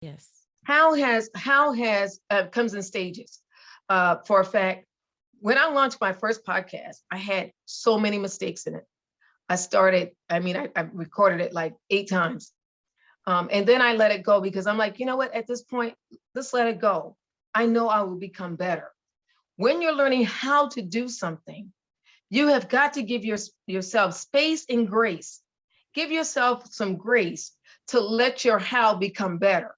Yes. How has comes in stages. For a fact, when I launched my first podcast, I had so many mistakes in it. I recorded it like 8 times. And then I let it go because I'm like, you know what, at this point, let's let it go. I know I will become better. When you're learning how to do something, you have got to give yourself space and grace. Give yourself some grace to let your how become better.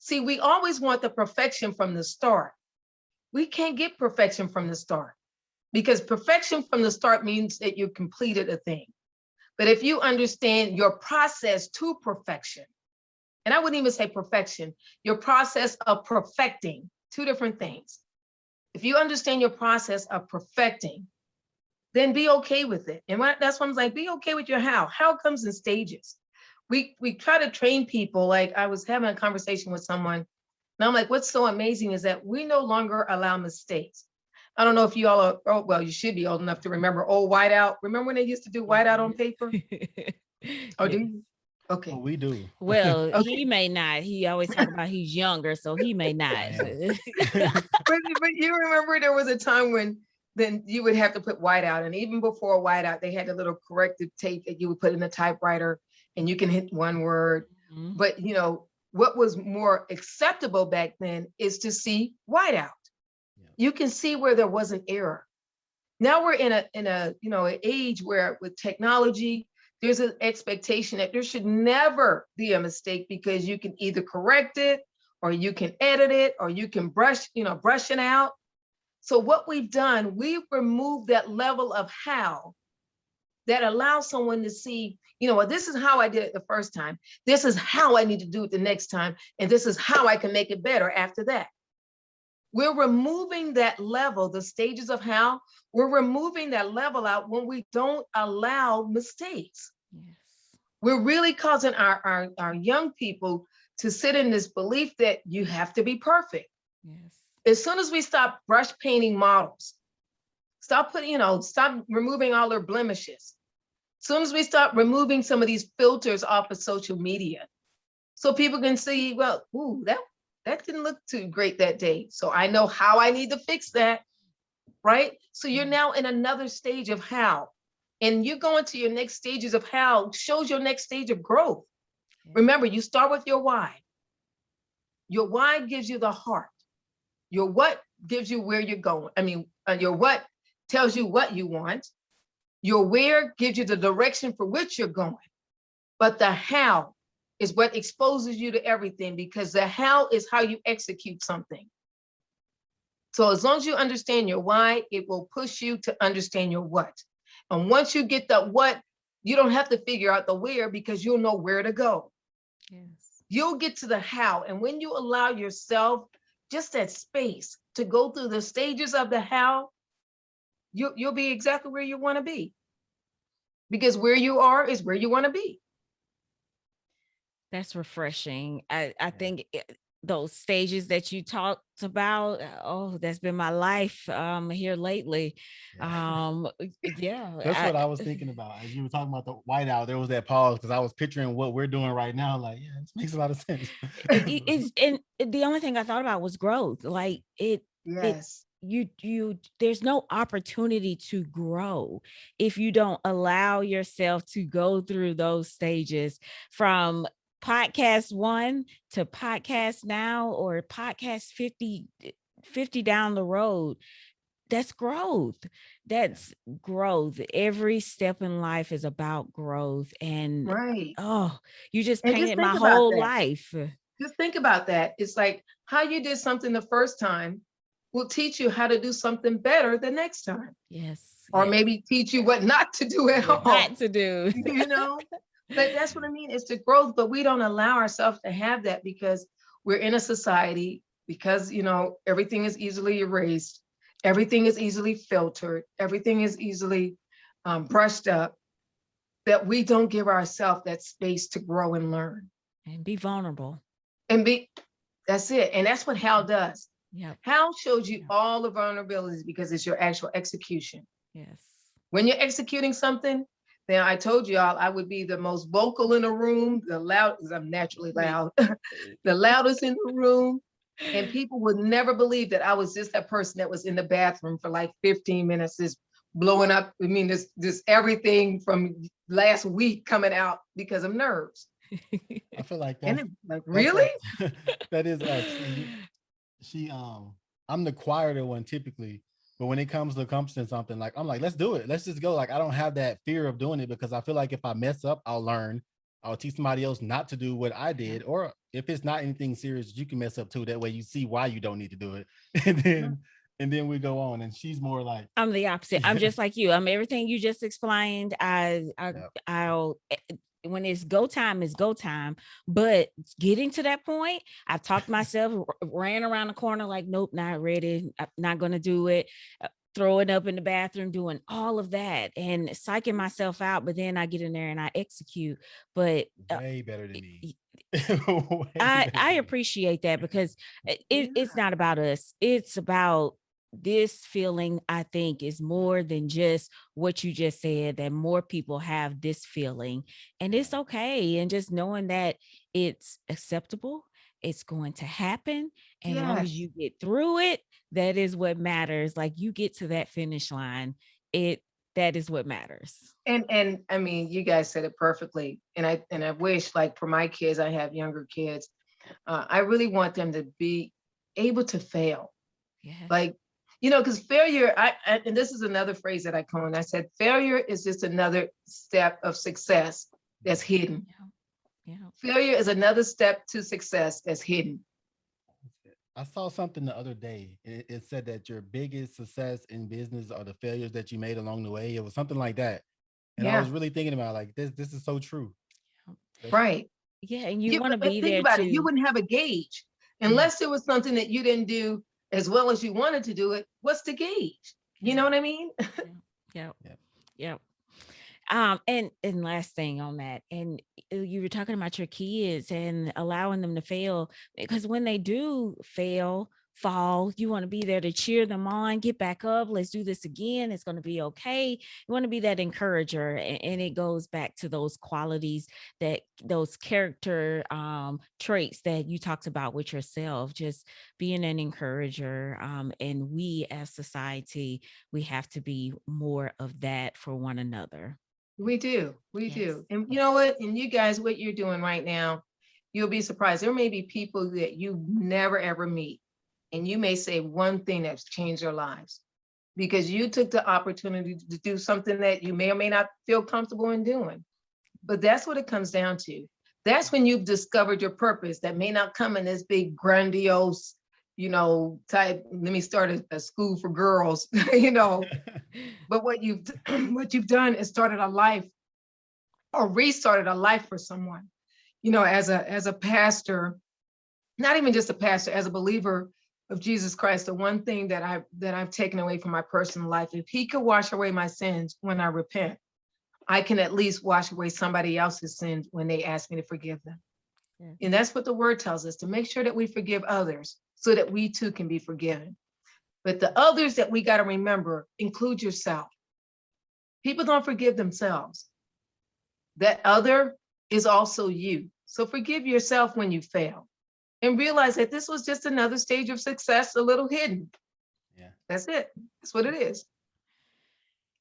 See, we always want the perfection from the start. We can't get perfection from the start because perfection from the start means that you completed a thing. But if you understand your process to perfection, and I wouldn't even say perfection, your process of perfecting, two different things. If you understand your process of perfecting, then be okay with it. And that's why I'm like, be okay with your how. How comes in stages. We try to train people. Like I was having a conversation with someone, and I'm like, what's so amazing is that we no longer allow mistakes. I don't know if you all are, oh, well, you should be old enough to remember old whiteout. Remember when they used to do whiteout on paper? Oh, do Yes. you? Oh, Okay. we do. Well, Okay. he may not. He always talk about he's younger, so he may not. Yeah. But you remember there was a time when then you would have to put whiteout, and even before whiteout, they had a little corrective tape that you would put in the typewriter, and you can hit one word. Mhm. But what was more acceptable back then is to see whiteout. Yeah. You can see where there was an error. Now we're in a an age where with technology, there's an expectation that there should never be a mistake because you can either correct it or you can edit it or you can brush it out. So what we've done, we've removed that level of how that allows someone to see, well, this is how I did it the first time. This is how I need to do it the next time. And this is how I can make it better after that. We're removing that level, the stages of how, we're removing that level out when we don't allow mistakes. Yes. We're really causing our young people to sit in this belief that you have to be perfect. Yes. As soon as we stop brush painting models, stop removing all their blemishes. As soon as we stop removing some of these filters off of social media, so people can see, well, ooh, that didn't look too great that day. So I know how I need to fix that, right? So you're Mhm. now in another stage of how. And you go into your next stages of how shows your next stage of growth. Yes. Remember, you start with your why. Your why gives you the heart. Your what gives you where you're going. I mean, your what tells you what you want. Your where gives you the direction for which you're going. But the how is what exposes you to everything because the how is how you execute something. So as long as you understand your why, it will push you to understand your what. And once you get the what, you don't have to figure out the where because you'll know where to go. Yes. You'll get to the how. And when you allow yourself just that space to go through the stages of the how, you'll be exactly where you want to be. Because where you are is where you want to be. That's refreshing. I Yeah. think those stages that you talked about, oh, that's been my life here lately. Yeah. Um, yeah, That's what I was thinking about as you were talking about the whiteout. There was that pause because I was picturing what we're doing right now. Like, yeah, this makes a lot of sense. it's and the only thing I thought about was growth. Like it Yes. you there's no opportunity to grow if you don't allow yourself to go through those stages from podcast 1 to podcast now or podcast 50 down the road. That's growth. Yeah. That's growth. Every step in life is about growth. And Right. oh, you just And just painted my think about whole that. life. Just think about that. It's like how you did something the first time will teach you how to do something better the next time, Yes, or yes. maybe teach you what not to do at What all. not to do. you know but that's what I mean, it's the growth, but we don't allow ourselves to have that because we're in a society, because everything is easily erased, everything is easily filtered, everything is easily brushed up, that we don't give ourselves that space to grow and learn And be vulnerable. and be. That's it, and that's what Hal does. Yep. Hal shows you all the vulnerabilities because it's your actual execution. Yes. When you're executing something, Now, I told you all I would be the most vocal in the room, the loud, 'cause I'm naturally loud, the loudest in the room. And people would never believe that I was just that person that was in the bathroom for like 15 minutes, just blowing up. I mean, this everything from last week coming out because of nerves. I feel like And that's like, that's really? us. That is us. And she I'm the quieter one typically, but when it comes to accomplishing something, like I'm like, let's do it, let's just go. Like I don't have that fear of doing it because I feel like if I mess up, I'll learn. I'll teach somebody else not to do what I did, or if it's not anything serious, you can mess up too. That way you see why you don't need to do it. And then we go on. And she's more like, I'm the opposite. I'm just like you. I'm everything you just explained. yeah, I'll when it's go time, it's go time. But getting to that point, I've talked myself, ran around the corner like, nope, not ready. I'm not gonna do it. Throwing up in the bathroom, doing all of that and psyching myself out. But then I get in there and I execute. But way better than me. Way I better I than me. appreciate that because it's Yeah. not about us. It's about this feeling. I think is more than just what you just said, that more people have this feeling and it's okay. And just knowing that it's acceptable, it's going to happen. And long as Yes. you get through it, that is what matters. Like you get to that finish line. It that is what matters. And I mean, you guys said it perfectly. And I wish, like for my kids, I have younger kids. I really want them to be able to fail. Yes. Like, because failure, and this is another phrase that I coined. I said, failure is just another step of success that's hidden. Yeah. Yeah. Failure is another step to success that's hidden. I saw something the other day. It said that your biggest success in business are the failures that you made along the way. It was something like that. And I was Yeah, really thinking about like this is so true. That's right. Yeah. And you You want to be think there about it, you to, wouldn't have a gauge yeah. unless there was something that you didn't do as well as you wanted to do it. What's the gauge? You Yeah. know what I mean? Yeah. Yeah. yeah. Yeah. And last thing on that, and you were talking about your kids and allowing them to fail, because when they do fail, fall, you want to be there to cheer them on, get back up, let's do this again, it's going to be okay. You want to be that encourager, and it goes back to those qualities, that those character traits that you talked about with yourself, just being an encourager. And we as society, we have to be more of that for one another. We do. We Yes. do. And you know what? And you guys, what you're doing right now, you'll be surprised. There may be people that you never ever meet, and you may say one thing that's changed their lives because you took the opportunity to do something that you may or may not feel comfortable in doing. But that's what it comes down to. That's when you've discovered your purpose that may not come in this big grandiose, type, let me start a school for girls, but what you've what you've done is started a life or restarted a life for someone. As a pastor, not even just a pastor, as a believer of Jesus Christ, the one thing that I've taken away from my personal life, if he could wash away my sins when I repent, I can at least wash away somebody else's sins when they ask me to forgive them. Yes. And that's what the word tells us, to make sure that we forgive others so that we too can be forgiven. But the others that we got to remember include yourself. People don't forgive themselves. That other is also you. So forgive yourself when you fail and realize that this was just another stage of success, a little hidden. Yeah. That's it. That's what it is.